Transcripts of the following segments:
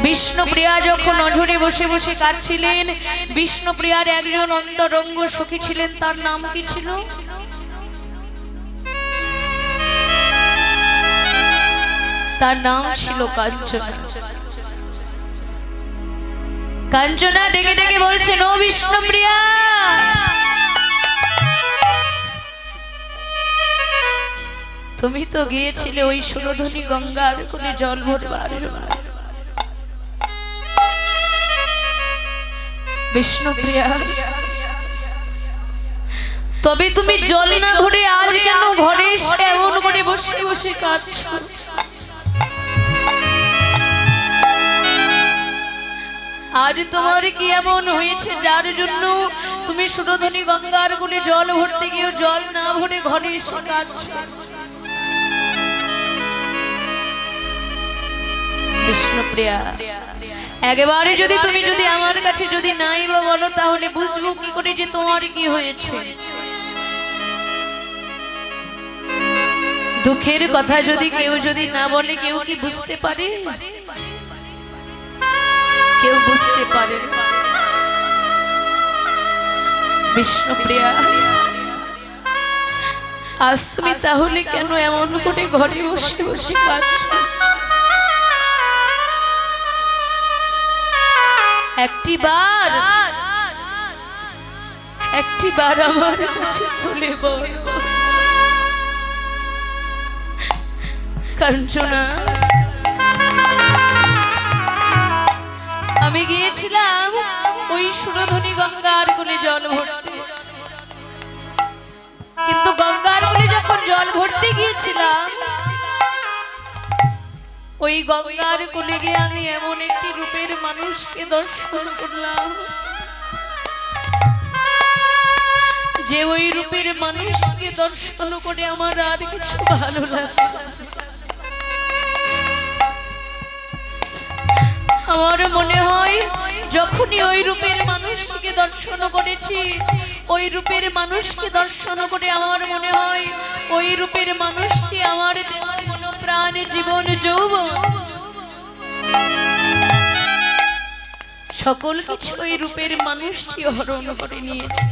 বিষ্ণুপ্রিয়া যখন অধরে বসে বসে কাঁদছিলেন, বিষ্ণুপ্রিয়ার একজন অন্তরঙ্গ সখী ছিলেন, তার নাম কি ছিল? তার নাম ছিল কাঞ্চনা। কাঞ্চনা ডেকে ডেকে বলছেন, ও বিষ্ণুপ্রিয়া, তুমি তো গিয়েছিলে ওই সুরধনী গঙ্গার কোলে জল ভরবার জন্য। বিষ্ণুপ্রিয়া, তবে তুমি জল না ভরে আজ কেন ঘরে এসে এমন করে বসে বসে কাঁদছো? আজ তোমার কি এমন হয়েছে যার জন্য তুমি সুরধনী গঙ্গার কোলে জল ভরতে গিয়েও জল না ভরে ঘরে এসে কাঁদছো? বিষ্ণুপ্রিয়া, একেবারে তুমি আমার কাছে নাই বা বলো, তাহলে বুঝবো কি করে যে তোমার কি হয়েছে। দুঃখের কথা কেউ না বলে কেউ কি বুঝতে পারে? কেউ বুঝতে পারে না। বিষ্ণুপ্রিয়া, আজ তুমি তাহলে কেন এমন করে ঘরে বসে বসে কাঁদছো? একটিবার আমার কাছে খুলে বল। কাঞ্চনা, আমি গিয়েছিলাম ওই সুরধনী গঙ্গার কোলে জল ভরতে, কিন্তু গঙ্গার কোলে যখন জল ভরতে গিয়েছিলাম, ওই গঙ্গার কোলে গিয়ে আমি এমন একটি রূপের মানুষকে দর্শন করলাম যে ওই রূপের মানুষকে দর্শন করে আমার আর কিছু ভালো লাগছে। আমার মনে হয় যখনই ওই রূপের মানুষকে দর্শন করেছি, ওই রূপের মানুষকে দর্শন করে আমার মনে হয় ওই রূপের মানুষটি আমার দেওয়া মনো প্রাণ জীবন যৌবন সকল কিছু ওই রূপের মানুষটি হরণ করে নিয়েছে।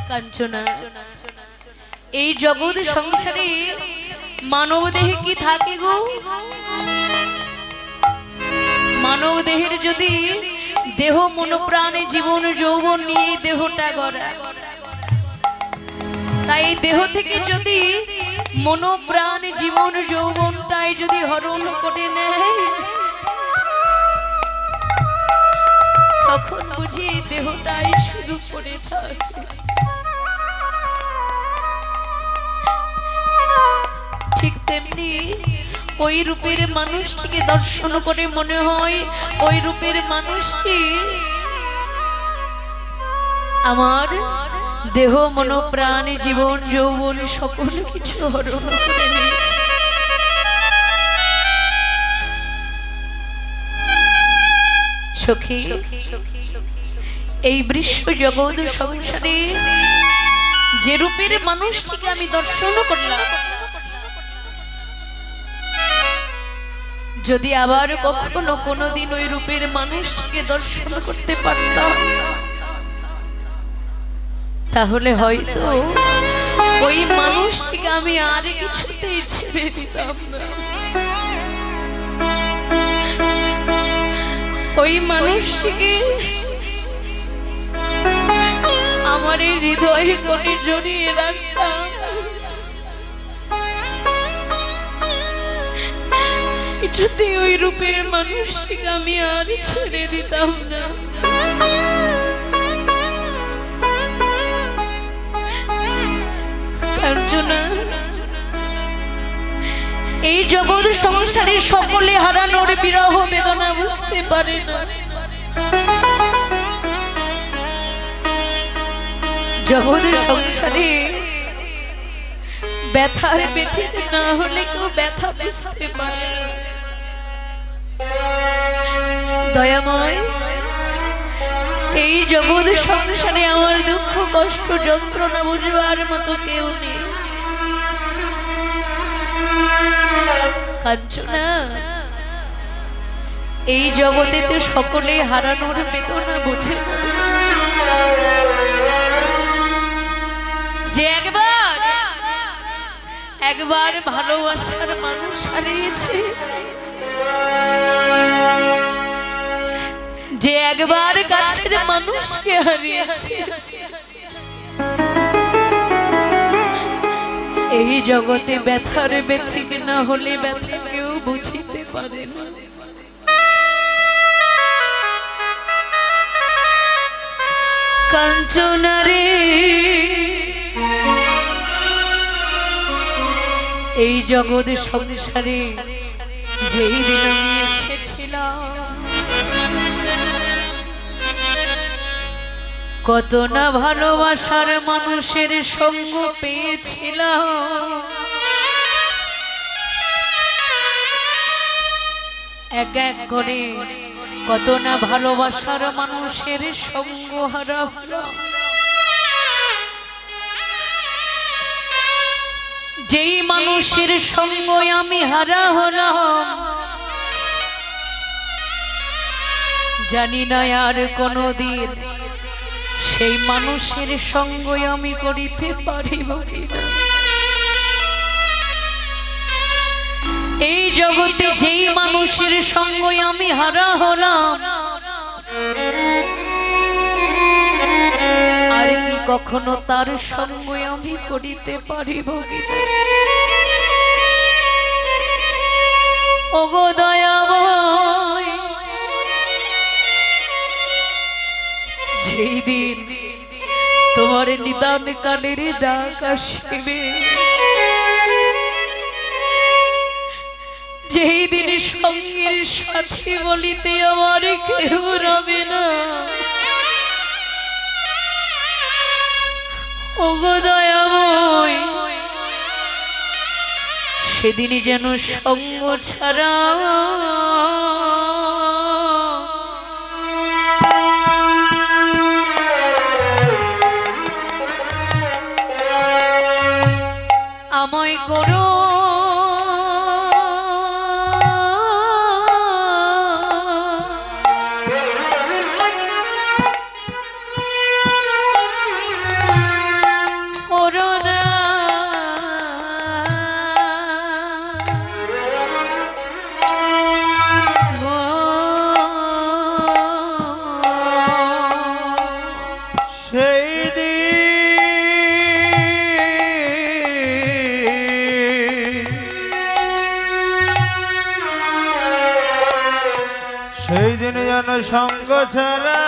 কাঞ্চনা, এই জগৎ সংসারে মানব দেহে কি থাকে গো? মানব দেহের যদি দেহ মনোপ্রাণে জীবন যৌবন নিয়ে দেহটা গড়া, তাই দেহ থেকে যদি মনোপ্রাণ জীবন যৌবনটাই যদি হরণ করে নেয়, তখন বুঝি দেহটাই শুধু পড়ে থাকে। ঠিক তেমনি ওই রূপের মানুষটিকে দর্শন করে মনে হয় ওই রূপের মানুষটি আমার দেহ মনোপ্রাণ জীবন যৌবন সকল কিছু হরণ করে নিয়েছে। সখী, এই বিশ্ব জগৎ সংসারে যে রূপের মানুষটিকে আমি দর্শন করলাম, যদি আবার কখনো কোনোদিন ওই রূপের মানুষটিকে দর্শন করতে পারতাম, তাহলে হয়তো ওই মানুষটিকে আমি আর কিছুতেই ছেড়ে দিতাম না। ওই মানুষটিকে আমার এই হৃদয়ে কোণে জড়িয়ে রাখতাম। কিছুতেই ওই রূপের মানুষটিকে আমি আর ছেড়ে দিতাম না। কাঞ্চনা, এই জগৎ সংসারের সকলে হারানোর বিরহ বেদনা বুঝতে পারে না। জগৎ সংসারে ব্যথার ব্যথিত না হলে কেউ ব্যথা বুঝতে পারে না। দয়াময়, এই জগৎ সংসারে আমার দুঃখ কষ্ট যন্ত্রণা বুঝবার মতো কেউ নেই। কাঞ্চনা, এই জগতে তো সকলে হারানোর বেদনা বোঝে না। যে একবার ভালোবাসার মানুষ হারিয়েছে, যে একবার কাছের মানুষকে হারিয়েছে, এই জগতে ব্যথার ব্যথিক না হলে ব্যথা কেউ বুঝিতে পারে না। কাঞ্চনা রে, এই জগৎ সংসারে যেই দিন আমি এসেছিলাম, কত না ভালোবাসার মানুষের সঙ্গ পেয়েছিলাম। এক এক করে কত না ভালোবাসার মানুষের সঙ্গ হারা হলাম। যেই মানুষের সঙ্গ আমি হারা হলাম, জানি না আর কোনদিন সেই মানুষের সঙ্গ আমি করিতে পারিব কিনা। এই জগতে যেই মানুষের সঙ্গ আমি হারা হলাম, আর কি কখনো তার সঙ্গ আমি করিতে পারিব কিনা। ওগো দয়াময়, যেই দিন তোমার নিদান কালের ডাক আসিবে, যেই দিন সঙ্গের সাথী বলিতে আমার কেউ রবে না, ওগো দয়াময়, সেদিন যেন সঙ্গ ছাড়া আমায় করো সেই দিন যেন সঙ্গ ছাড়া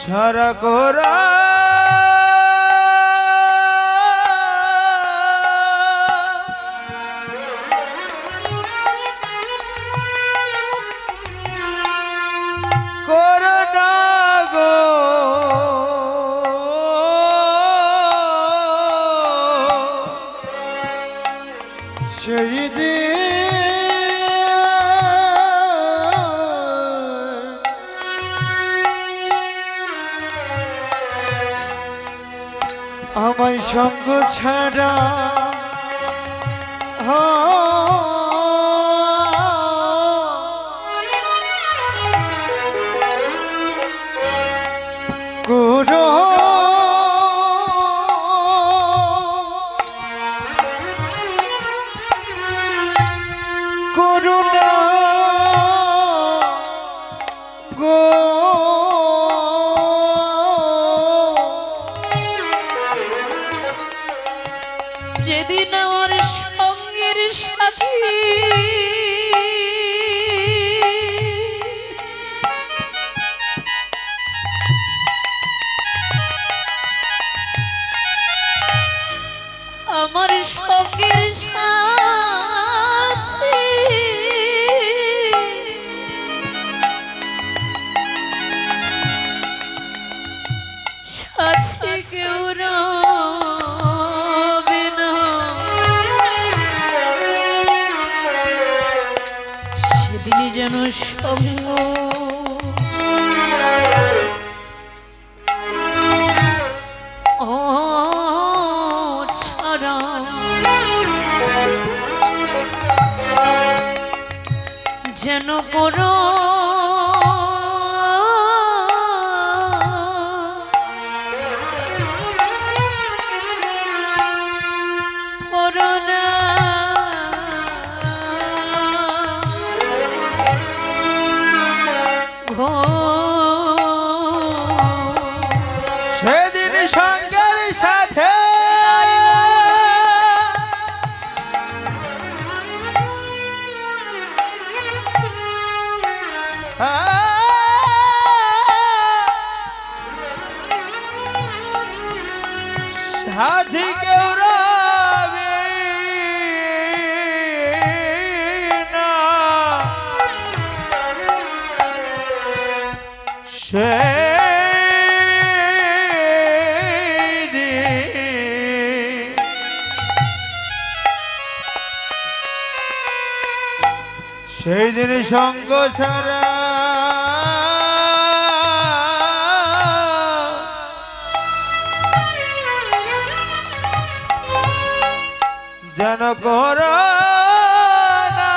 ছাড়া করা সেই আমায় সঙ্গ ছাড়া করো করুণা গো যেদিন আমার সঙ্গের সাথী আমার সঙ্গের সাথী সাথী কেউ রবে না, সেদিনই যেন সঙ্গ সাথী কেউ রবে না সেই দিন সঙ্গ ছাড়া যেন কর না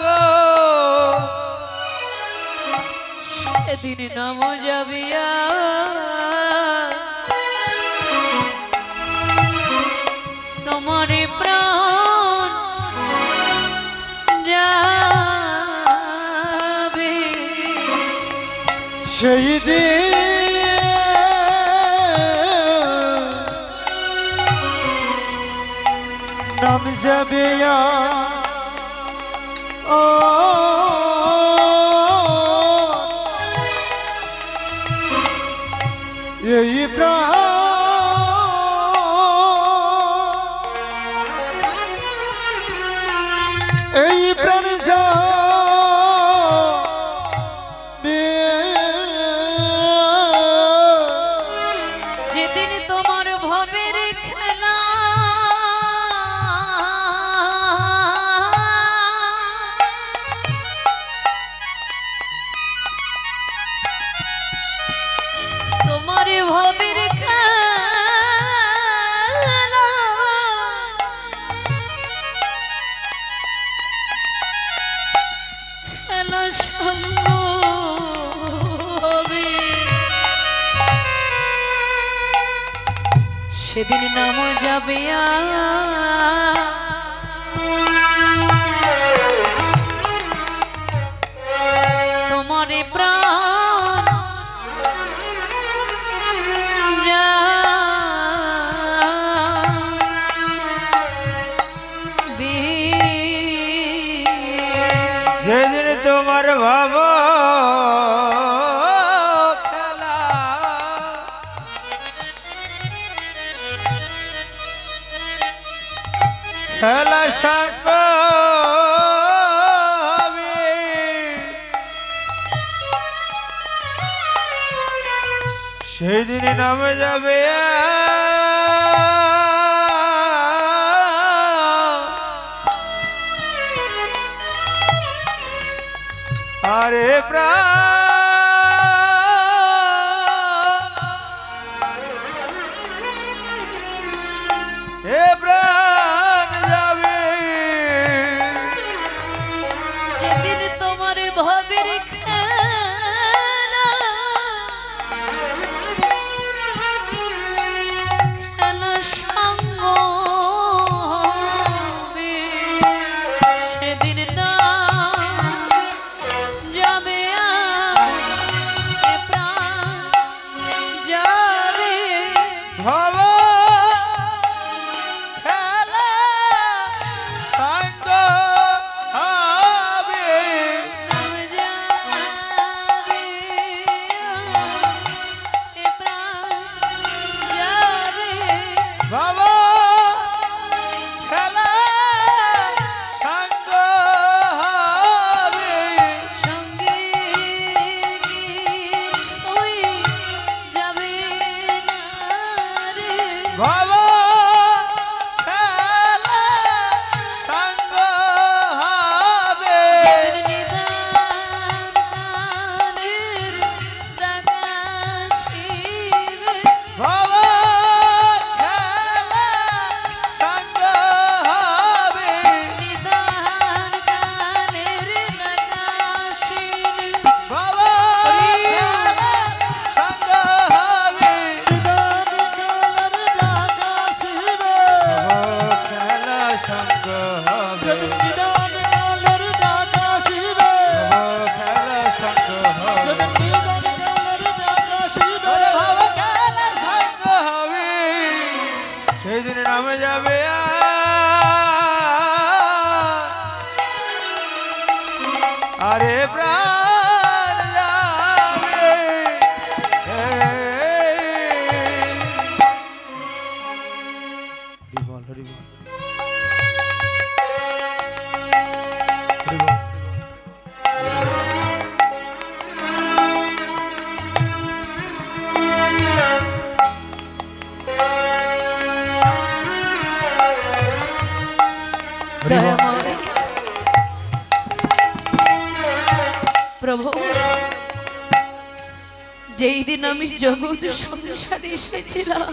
গো। সেদিন নাম যাবিয়া তোমার প্রাণ যাবে সেই দিন নাম যাবে ও এই প্রাণ এই প্রাণ যাবে যেদিন তোমার ভবের খেলা তোমার ভবের খেলা খেলা সঙ্গ হবে সেদিন নাম যাবে তোমার প্রাণ যাবে যেদিন তোমার ভাব খেলা খেলা সাঙ্গ হবে সেই দিন নামে যাবে আরে প্রাণ যাবে যেদিন তোমার ভবের খেলা খেলা সঙ্গ হবে সেদিন না যাবে দয়াময় প্রভু, যেই দিন আমি জগৎ সংসারে এসেছিলাম